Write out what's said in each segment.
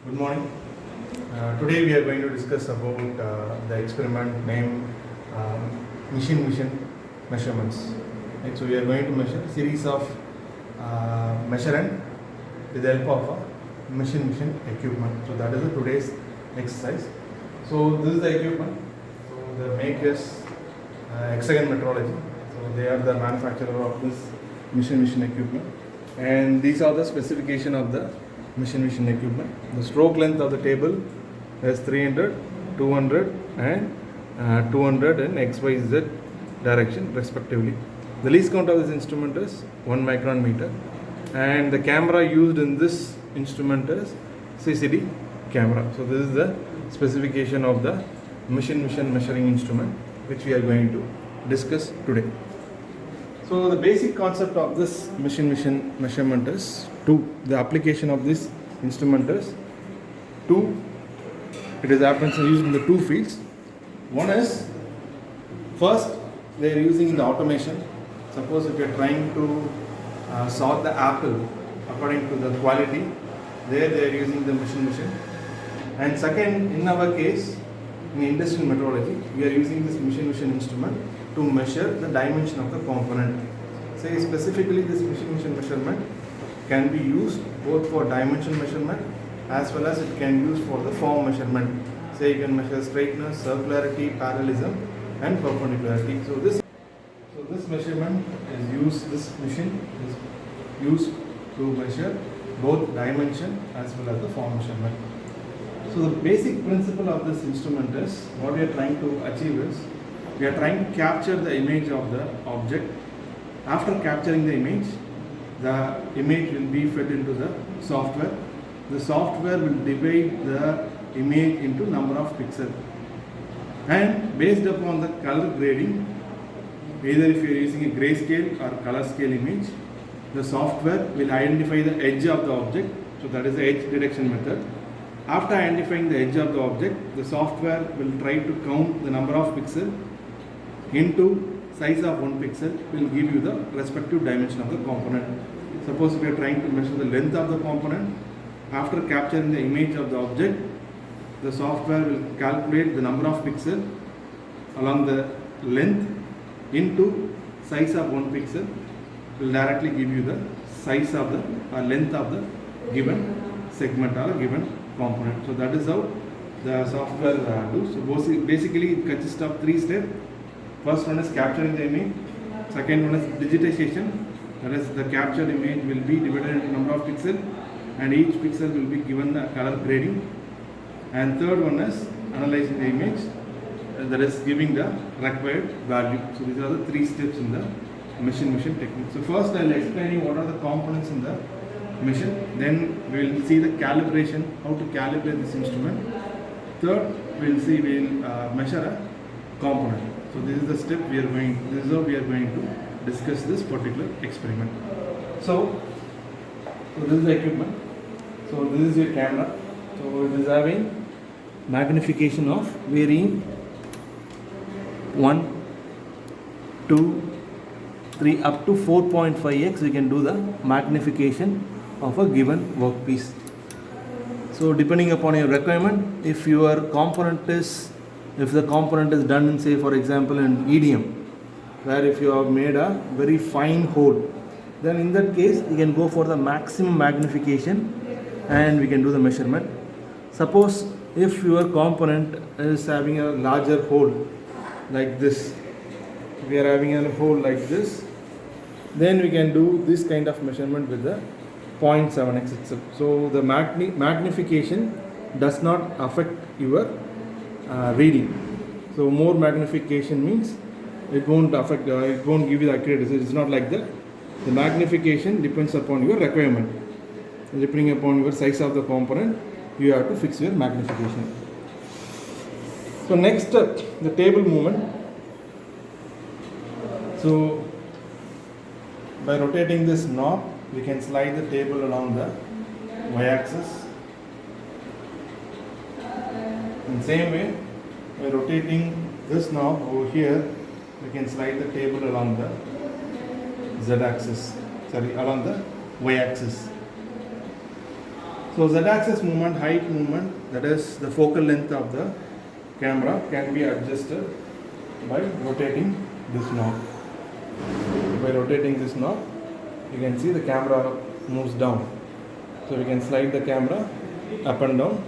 Good morning. Today we are going to discuss about the experiment named machine measurements. Right, so we are going to measure a series of measurement with the help of a machine equipment. So that is the today's exercise. So this is the equipment. So the make is Hexagon Metrology. So they are the manufacturer of this machine equipment, and these are the specification of the machine equipment. The stroke length of the table is 300, 200 and 200 in XYZ direction respectively. The least count of this instrument is 1 micron meter, and the camera used in this instrument is CCD camera. So this is the specification of the machine measuring instrument which we are going to discuss today. So the basic concept of this machine measurement is the application of this instrument is it is happens used in the two fields. One is, first they are using in the automation. Suppose if you are trying to sort the apple according to the quality, there they are using the machine. And second, in our case, in industrial metrology, we are using this machine instrument to measure the dimension of the component. Say specifically this machine measurement can be used both for dimension measurement as well as it can use for the form measurement. Say you can measure straightness, circularity, parallelism and perpendicularity. So this measurement is used, this machine is used to measure both dimension as well as the form measurement. So the basic principle of this instrument is, what we are trying to achieve is, we are trying to capture the image of the object. After capturing the image will be fed into the software. The software will divide the image into number of pixels, and based upon the color grading, either if you are using a grayscale or color scale image, the software will identify the edge of the object. So that is the edge detection method. After identifying the edge of the object, the software will try to count the number of pixels into size of 1 pixel, will give you the respective dimension of the component. Suppose if you are trying to measure the length of the component, after capturing the image of the object, the software will calculate the number of pixels along the length into size of 1 pixel, will directly give you the size of the length of the given segment or given component. So that is how the software does. So basically it consists of 3 steps. First one is capturing the image. Second one is digitization. That is, the captured image will be divided into number of pixels, and each pixel will be given the color grading. And third one is analyzing the image. That is giving the required value. So these are the 3 steps in the machine technique. So first I will explain you what are the components in the machine. Then we will see the calibration, how to calibrate this instrument. Third, we will measure a component. So this is the step this is how we are going to discuss this particular experiment. So this is the equipment. So this is your camera. So it is having magnification of varying 1, 2, 3 up to 4.5x. We can do the magnification of a given workpiece. So depending upon your requirement, if the component is done in, say for example in EDM, where if you have made a very fine hole, then in that case you can go for the maximum magnification and we can do the measurement. Suppose if your component is having a larger hole like this, we are having a hole like this, then we can do this kind of measurement with the 0.7x itself. So the magnification does not affect your reading. So more magnification means it won't affect, it won't give you the accurate result. It's not like that. The magnification depends upon your requirement. Depending upon your size of the component, you have to fix your magnification. So next, the table movement. So by rotating this knob, we can slide the table along the y-axis. In the same way, by rotating this knob over here, we can slide the table along the along the y-axis. So z-axis movement, height movement, that is the focal length of the camera, can be adjusted by rotating this knob. By rotating this knob, you can see the camera moves down. So we can slide the camera up and down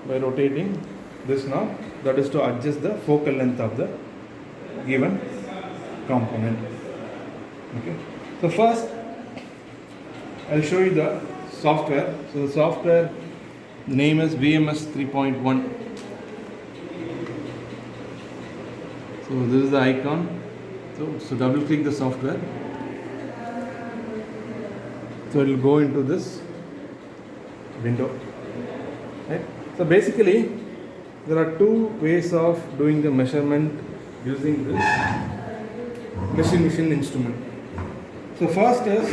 by rotating this knob, that is to adjust the focal length of the given component. Okay. So first I'll show you the software. So the software name is VMS 3.1. So this is the icon. So double click the software. So it will go into this window. Right? So basically there are two ways of doing the measurement using this machine instrument. So first is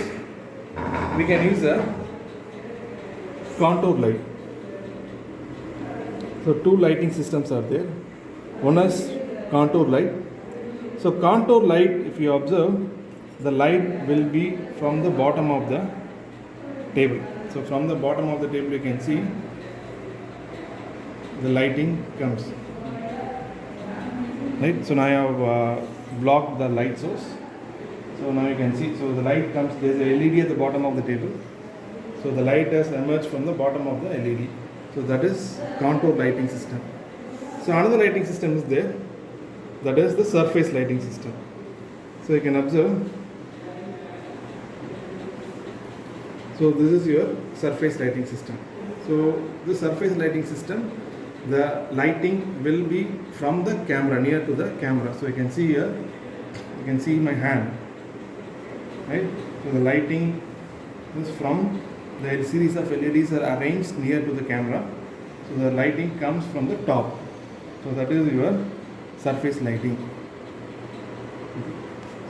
we can use a contour light. So two lighting systems are there. One is contour light. So contour light, if you observe, the light will be from the bottom of the table. So from the bottom of the table you can see the lighting comes. Right? So now I have blocked the light source. So now you can see, so the light comes, there is a LED at the bottom of the table. So the light has emerged from the bottom of the LED. So that is contour lighting system. So another lighting system is there, that is the surface lighting system. So you can observe, so this is your surface lighting system. So the surface lighting system, the lighting will be from the camera, near to the camera. So you can see here, you can see my hand. Right? So the lighting is from the series of LEDs are arranged near to the camera. So the lighting comes from the top. So that is your surface lighting.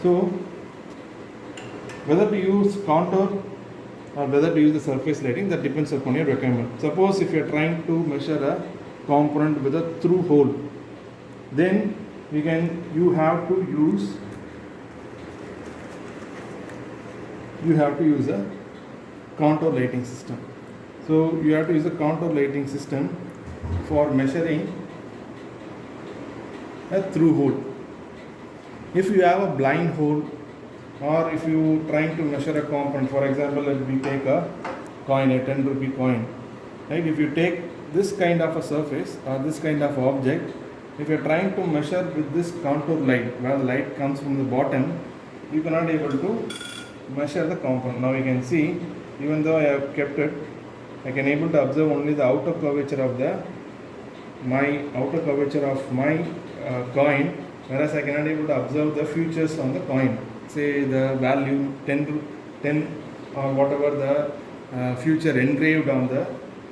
So whether to use contour or whether to use the surface lighting, that depends upon your requirement. Suppose if you are trying to measure a component with a through hole, then you have to use a contour lighting system. So you have to use a contour lighting system for measuring a through hole. If you have a blind hole, or if you trying to measure a component, for example, let me take a coin, a 10 rupee coin. Right? If you take this kind of a surface or this kind of object, if you are trying to measure with this contour light, where the light comes from the bottom, you cannot able to measure the component. Now you can see, even though I have kept it, I can able to observe only the outer curvature of my coin, whereas I cannot able to observe the features on the coin. Say the value 10 or whatever the future engraved on the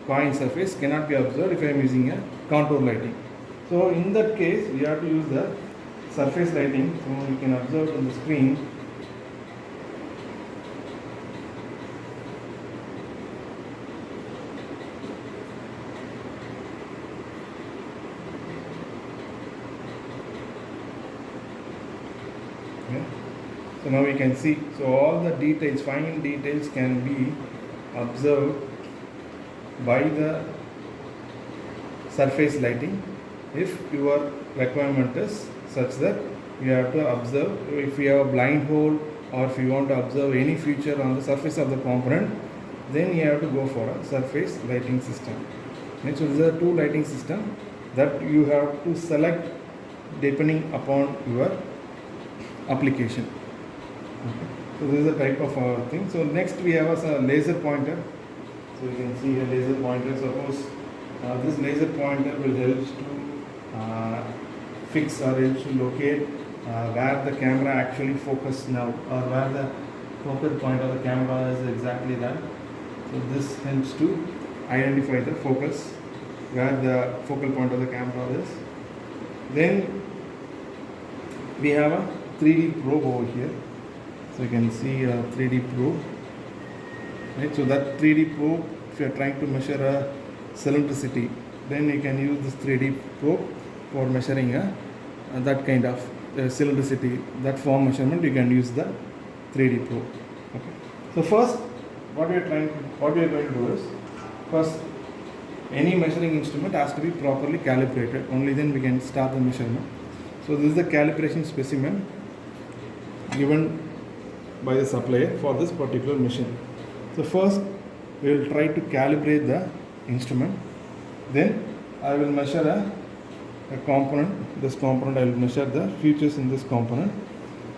coin surface cannot be observed if I am using a contour lighting. So in that case we have to use the surface lighting. So you can observe on the screen. Okay. So now we can see, so all the details, fine details can be observed by the surface lighting if your requirement is such that you have to observe. If you have a blind hole or if you want to observe any feature on the surface of the component, then you have to go for a surface lighting system. Okay. So these are two lighting systems that you have to select depending upon your application. Okay. So this is a type of thing. So next we have a laser pointer. So you can see a laser pointer. Suppose this laser pointer will help to fix or help to locate where the camera actually focus now, or where the focal point of the camera is exactly that. So this helps to identify the focus, where the focal point of the camera is. Then we have a 3D probe over here. So you can see a 3D probe. Right? So that 3D probe, if you are trying to measure a cylindricity, then you can use this 3D probe for measuring that kind of cylindricity, that form measurement. You can use the 3D probe. Okay. So first, what we are going to do is, first any measuring instrument has to be properly calibrated. Only then we can start the measurement. So this is the calibration specimen given by the supplier for this particular machine. So first we will try to calibrate the instrument. Then I will measure a component. This component I will measure the features in this component.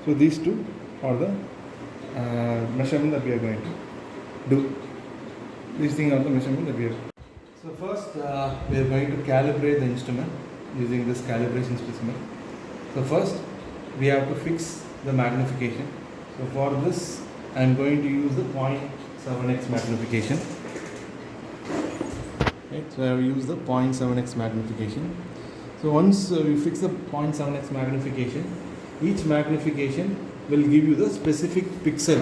So these two are the measurement that we are going to do. These things are the measurement that we have. So first we are going to calibrate the instrument using this calibration specimen. So first we have to fix the magnification. So for this I am going to use the 0.7x magnification. Right, so I have used the 0.7x magnification. So once we fix the 0.7x magnification, each magnification will give you the specific pixel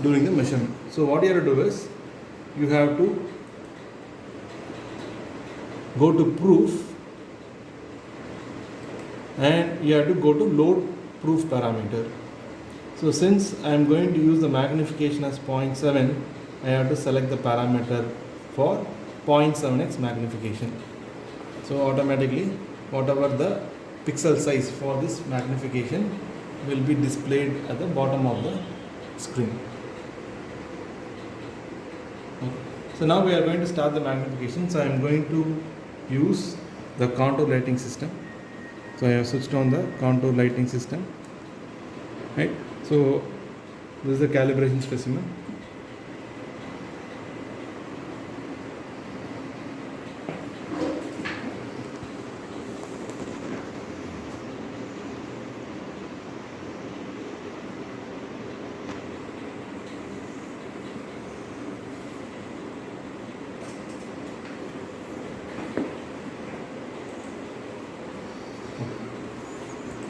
during the measurement. So what you have to do is, you have to go to proof and you have to go to load proof parameter. So since I am going to use the magnification as 0.7, I have to select the parameter for 0.7x magnification. So automatically whatever the pixel size for this magnification will be displayed at the bottom of the screen. Okay. So now we are going to start the magnification. So I am going to use the contour lighting system. So I have switched on the contour lighting system. Right. So this is the calibration specimen.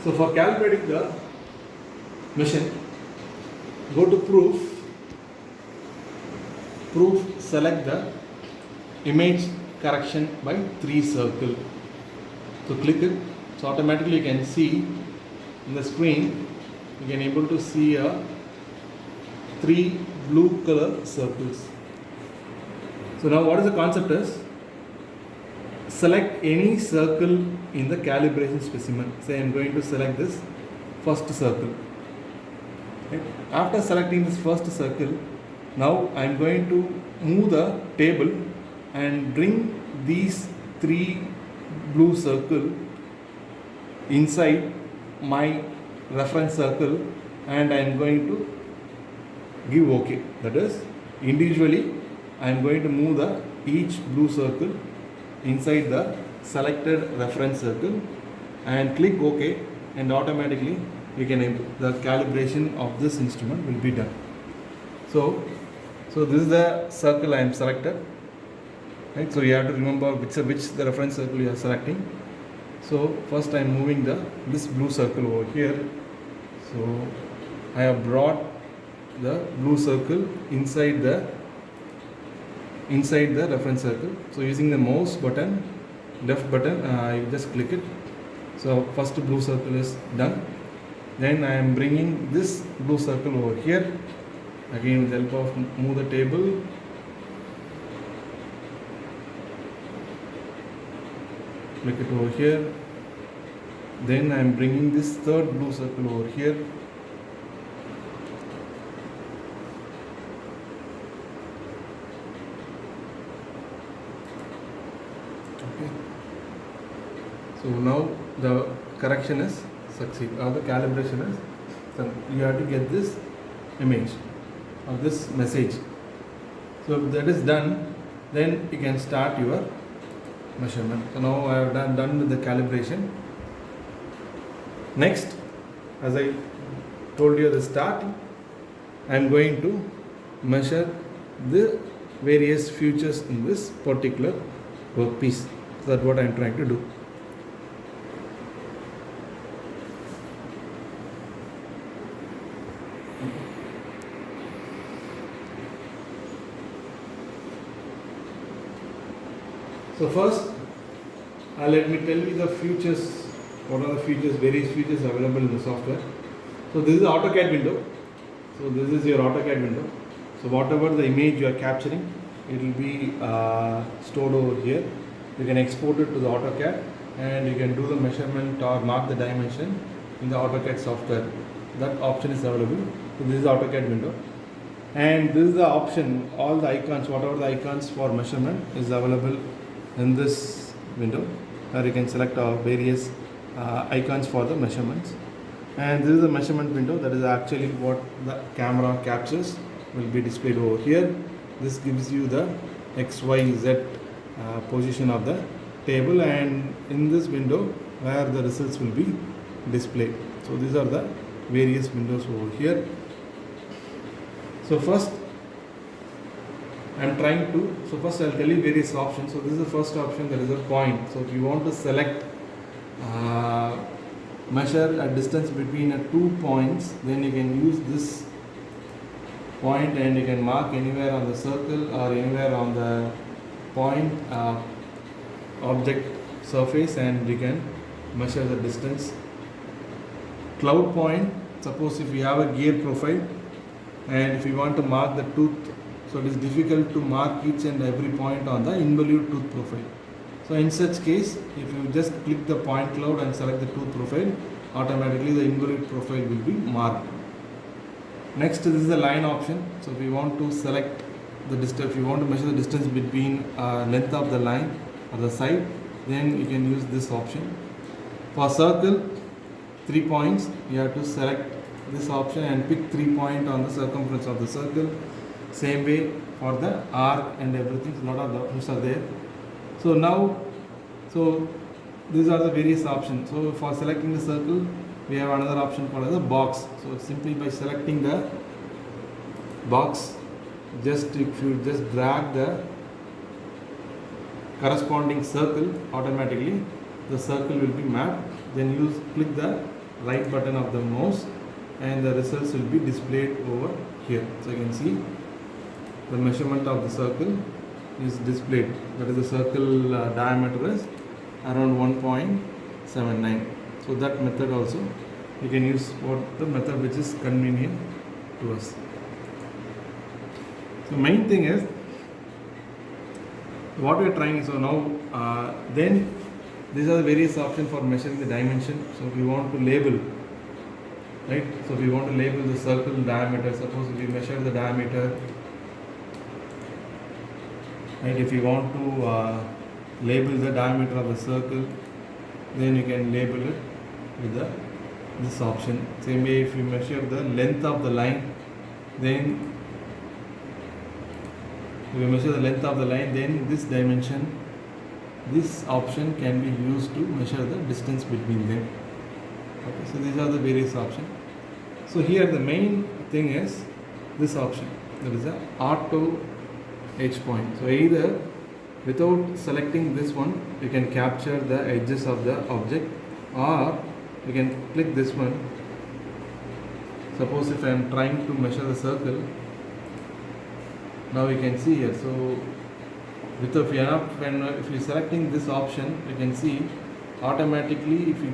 So for calibrating the machine, go to proof, select the image correction by 3 circle. So click it. So automatically you can see in the screen, you can able to see 3 blue color circles. So now what is the concept is, select any circle in the calibration specimen. Say I am going to select this first circle. Okay. After selecting this first circle, now I am going to move the table and bring these 3 blue circle inside my reference circle, and I am going to give OK. That is, individually I am going to move the each blue circle inside the selected reference circle and click OK, and automatically you can the calibration of this instrument will be done. So this is the circle I am selected. Right, so you have to remember which the reference circle you are selecting. So first I am moving this blue circle over here. So I have brought the blue circle inside the reference circle. So using the mouse button, left button, I just click it. So first blue circle is done. Then I am bringing this blue circle over here. Again with the help of move the table. Click it over here. Then I am bringing this third blue circle over here. Okay. So now the correction is succeed, or the calibration is, so you have to get this image or this message. So if that is done, then you can start your measurement. So now I have done with the calibration. Next, as I told you at the start, I am going to measure the various features in this particular workpiece. So that's what I am trying to do. So first, let me tell you the features. What are the features, various features available in the software. So this is the AutoCAD window. So this is your AutoCAD window. So whatever the image you are capturing, it will be stored over here. You can export it to the AutoCAD and you can do the measurement or mark the dimension in the AutoCAD software. That option is available. So this is the AutoCAD window, and this is the option. All the icons, whatever the icons for measurement, is available in this window, where you can select various icons for the measurements. And this is the measurement window. That is actually what the camera captures, will be displayed over here. This gives you the XYZ position of the table, and in this window where the results will be displayed. So these are the various windows over here. So first I'll tell you various options. So this is the first option, that is a point. So if you want to select measure a distance between 2 points, then you can use this point and you can mark anywhere on the circle or anywhere on the point object surface, and you can measure the distance. Cloud point, suppose if you have a gear profile and if you want to mark the tooth, so it is difficult to mark each and every point on the involute tooth profile. So in such case, if you just click the point cloud and select the tooth profile, automatically the involute profile will be marked. Next, this is the line option. So if you want to select the distance, if you want to measure the distance between length of the line or the side, then you can use this option. For circle, 3 points, you have to select this option and pick 3 points on the circumference of the circle. Same way for the arc and everything, a lot of options are there. So now, these are the various options. So for selecting the circle, we have another option called as a box. So simply by selecting the box, if you just drag the corresponding circle, automatically the circle will be mapped. Then you click the right button of the mouse and the results will be displayed over here. So you can see the measurement of the circle is displayed. That is, the circle diameter is around 1.79. So that method also you can use for the method which is convenient to us. So main thing is what we are trying. So now then these are the various options for measuring the dimension. So if you want to label, right? So if you want to label the circle diameter, suppose if you measure the diameter, right? If you want to label the diameter of the circle, then you can label it with this option. Same way, if you measure the length of the line, then this dimension, this option can be used to measure the distance between them. Okay, so these are the various options. So here the main thing is this option, that is the auto edge point. So either without selecting this one, you can capture the edges of the object, or you can click this one. Suppose if I am trying to measure the circle, now you can see here. So if you're selecting this option, you can see automatically if you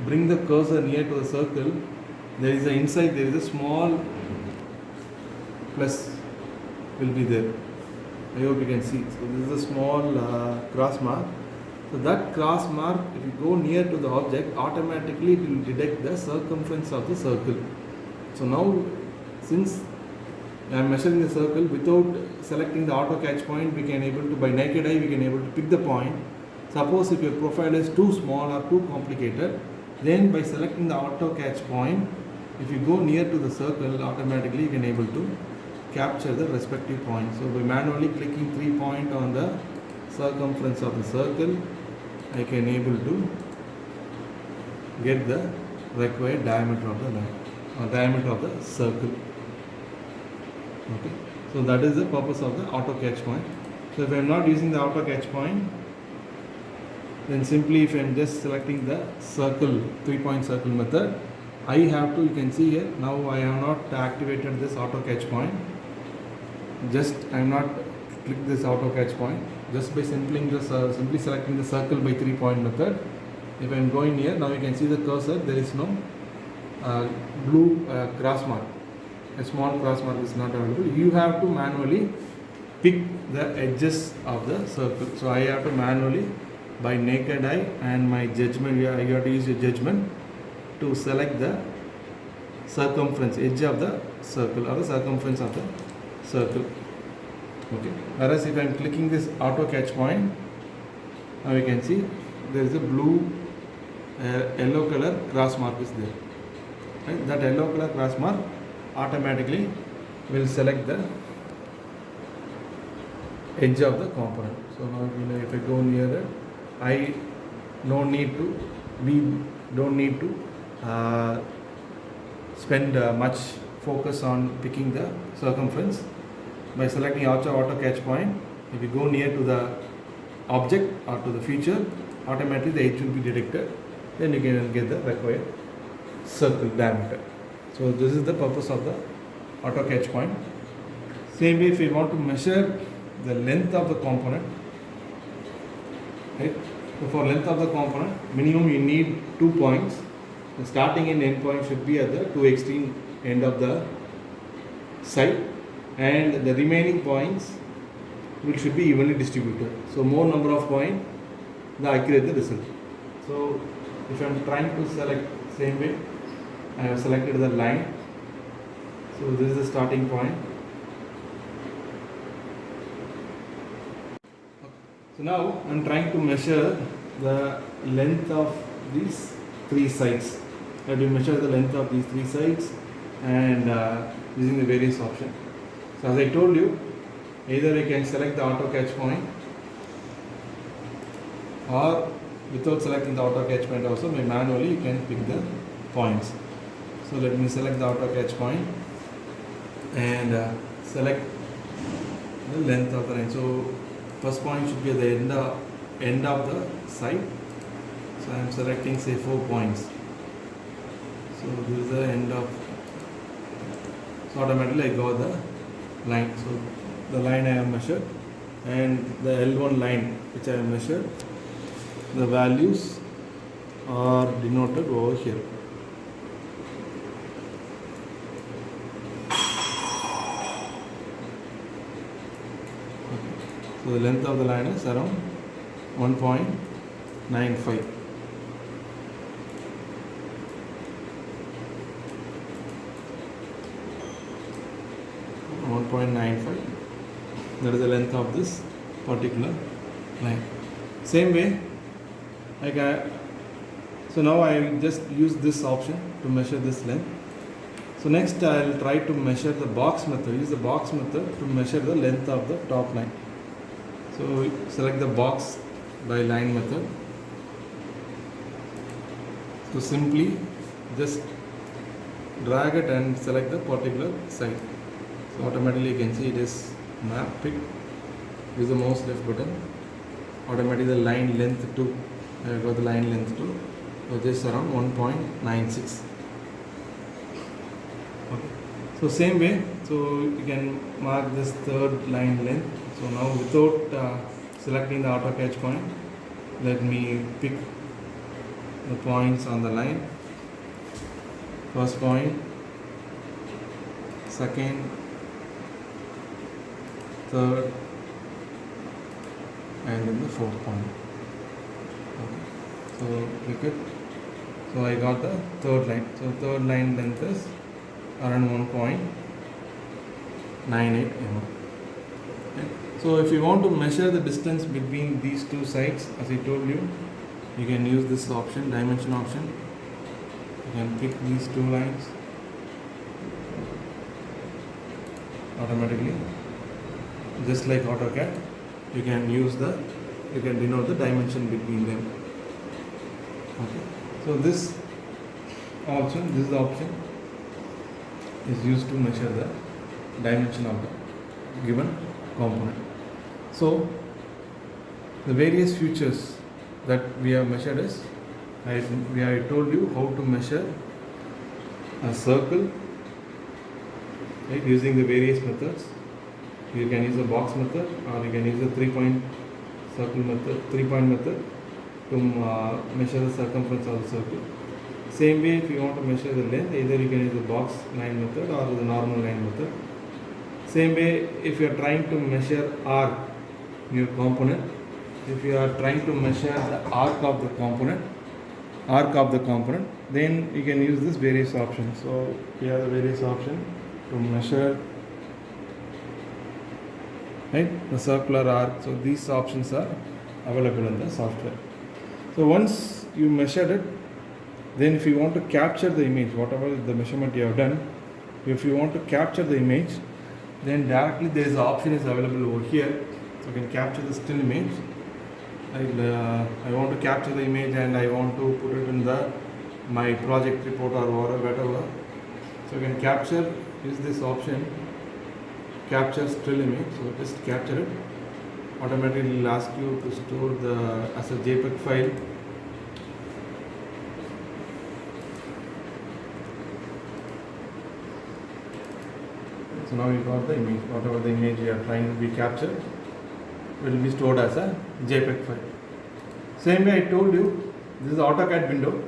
bring the cursor near to the circle, there is a small plus will be there. I hope you can see. So this is a small cross mark. So that cross mark, if you go near to the object, automatically it will detect the circumference of the circle. So now, since I am measuring the circle without selecting the auto catch point, we can able to, by naked eye, we can able to pick the point. Suppose if your profile is too small or too complicated, then by selecting the auto catch point, if you go near to the circle, automatically you can able to capture the respective point. So by manually clicking 3 points on the circumference of the circle, I can able to get the required diameter of the line or diameter of the circle. Okay, so that is the purpose of the auto catch point. So if I am not using the auto catch point, then simply if I am just selecting the circle, 3-point circle method, I have to, you can see here, now I have not activated this auto catch point. Just I am not click this auto catch point. Just by simply selecting the circle by 3-point method. If I am going here, now you can see the cursor, there is no blue cross mark. A small cross mark is not available. You have to manually pick the edges of the circle. So I have to manually, by naked eye and my judgment, you have to use your judgment to select the circumference, edge of the circle or the circumference of the circle. Okay. Whereas if I am clicking this auto catch point, now you can see there is a blue yellow color cross mark is there. Right? That yellow color cross mark automatically will select the edge of the component. So now if I go near it, I don't need to spend much focus on picking the circumference. By selecting auto catch point, if you go near to the object or to the feature, automatically the edge will be detected. Then you can get the required circle diameter. So this is the purpose of the auto catch point. Same way, if you want to measure the length of the component, right? So for length of the component, minimum you need 2 points. The starting and end point should be at the two extreme end of the side, and the remaining points should be evenly distributed. So more number of points, the accurate the result. So if I am trying to select, same way, I have selected the line. So this is the starting point. So now I am trying to measure the length of these 3 sides. I have to measure the length of these 3 sides and using the various options. So as I told you, either you can select the auto catch point, or without selecting the auto catch point also, manually you can pick the points. So let me select the auto catch point and select the length of the line. So first point should be at the end of the side. So I am selecting say 4 points. So this is the end of, so automatically I got the line. So the line I have measured, and the L1 line which I have measured, the values are denoted over here. So the length of the line is around 1.95. That is the length of this particular line. Same way, so now I just use this option to measure this length. So next I will try to measure the box method, use the box method to measure the length of the top line. So select the box by line method. So simply just drag it and select the particular side. So automatically you can see it is map picked. Use the mouse left button. Automatically the line length to, I got the line length to, so just around 1.96. Okay. So same way, so you can mark this third line length. So now without selecting the auto catch point, let me pick the points on the line. First point, second, third, and then the fourth point. Okay. So click it. So I got the third line. So third line length is around 1.98 mm. Okay. So if you want to measure the distance between these two sides, as I told you, you can use this option, dimension option. You can pick these two lines automatically, just like AutoCAD. You can denote the dimension between them. Okay. So this is the option is used to measure the dimension of the given component. So the various features that we have measured is, I told you how to measure a circle, right, using the various methods. You can use the box method, or you can use the 3-point method to measure the circumference of the circle. Same way, if you want to measure the length, either you can use the box line method or the normal line method. Same way, if you are trying to measure arc in your component, if you are trying to measure the arc of the component, then you can use this various options. So we have the various option to measure, right, the circular arc. So these options are available in the software. So once you measured it, then if you want to capture the image, whatever the measurement you have done, if you want to capture the image, then directly there is an option is available over here. So you can capture the still image. I want to capture the image and I want to put it in my project report or whatever. So you can capture, use this option, capture still image. So just capture it. Automatically it will ask you to store as a JPEG file. So now you got the image, whatever the image you are trying to be captured will be stored as a JPEG file. Same way I told you, this is AutoCAD window.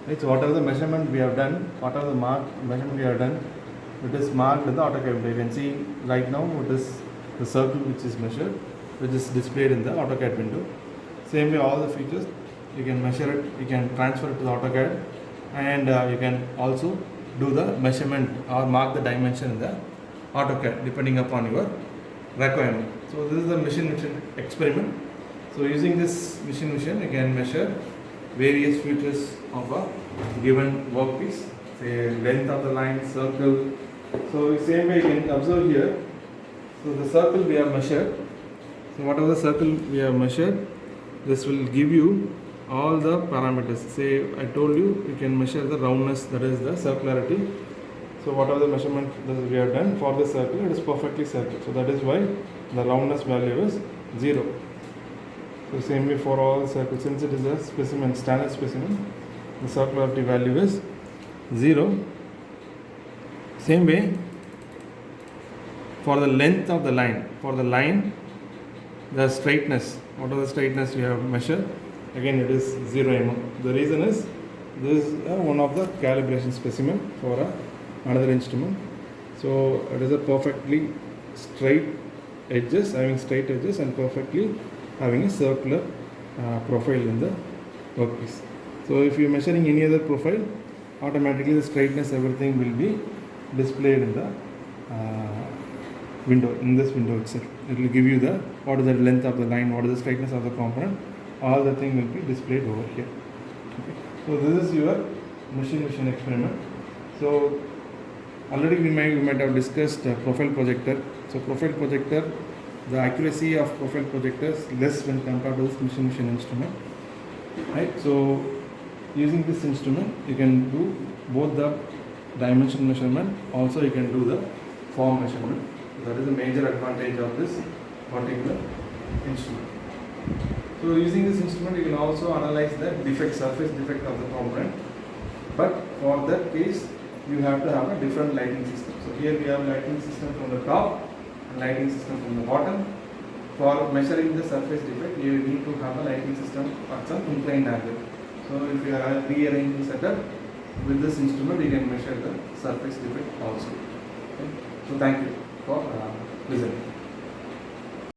Right? So whatever the measurement we have done, whatever the measurement we have done, it is marked in the AutoCAD window. You can see right now it is the circle which is measured, which is displayed in the AutoCAD window. Same way all the features, you can measure it, you can transfer it to the AutoCAD, and you can also do the measurement or mark the dimension in the AutoCAD depending upon your requirement. So this is the machine experiment. So using this machine you can measure various features of a given workpiece, say length of the line, circle. So the same way you can observe here. So the circle we have measured. So whatever the circle we have measured, this will give you all the parameters. Say I told you can measure the roundness, that is the circularity. So whatever the measurement that we have done for the circle, it is perfectly circle. So that is why the roundness value is 0. So same way for all circles, since it is a specimen, standard specimen, the circularity value is 0. Same way for the length of the line, the straightness, whatever the straightness you have measured, again it is 0 mm. The reason is this is one of the calibration specimen for another instrument. So it is a perfectly straight edges, having straight edges and perfectly having a circular profile in the workpiece. So if you are measuring any other profile, automatically the straightness, everything will be displayed in the window, in this window itself. It will give you what is the length of the line, what is the straightness of the component, all the thing will be displayed over here. Okay. So this is your machine experiment. So already we might have discussed profile projector. So profile projector, the accuracy of profile projector is less when compared to this machine instrument. Right. So using this instrument, you can do both the dimension measurement, also you can do the form measurement. That is the major advantage of this particular instrument. So using this instrument, you can also analyze the surface defect of the component. But for that case, you have to have a different lighting system. So here we have lighting system from the top and lighting system from the bottom. For measuring the surface defect, you need to have a lighting system at some inclined angle. So if you are rearranging setup with this instrument, you can measure the surface defect also. Okay. So thank you for listening.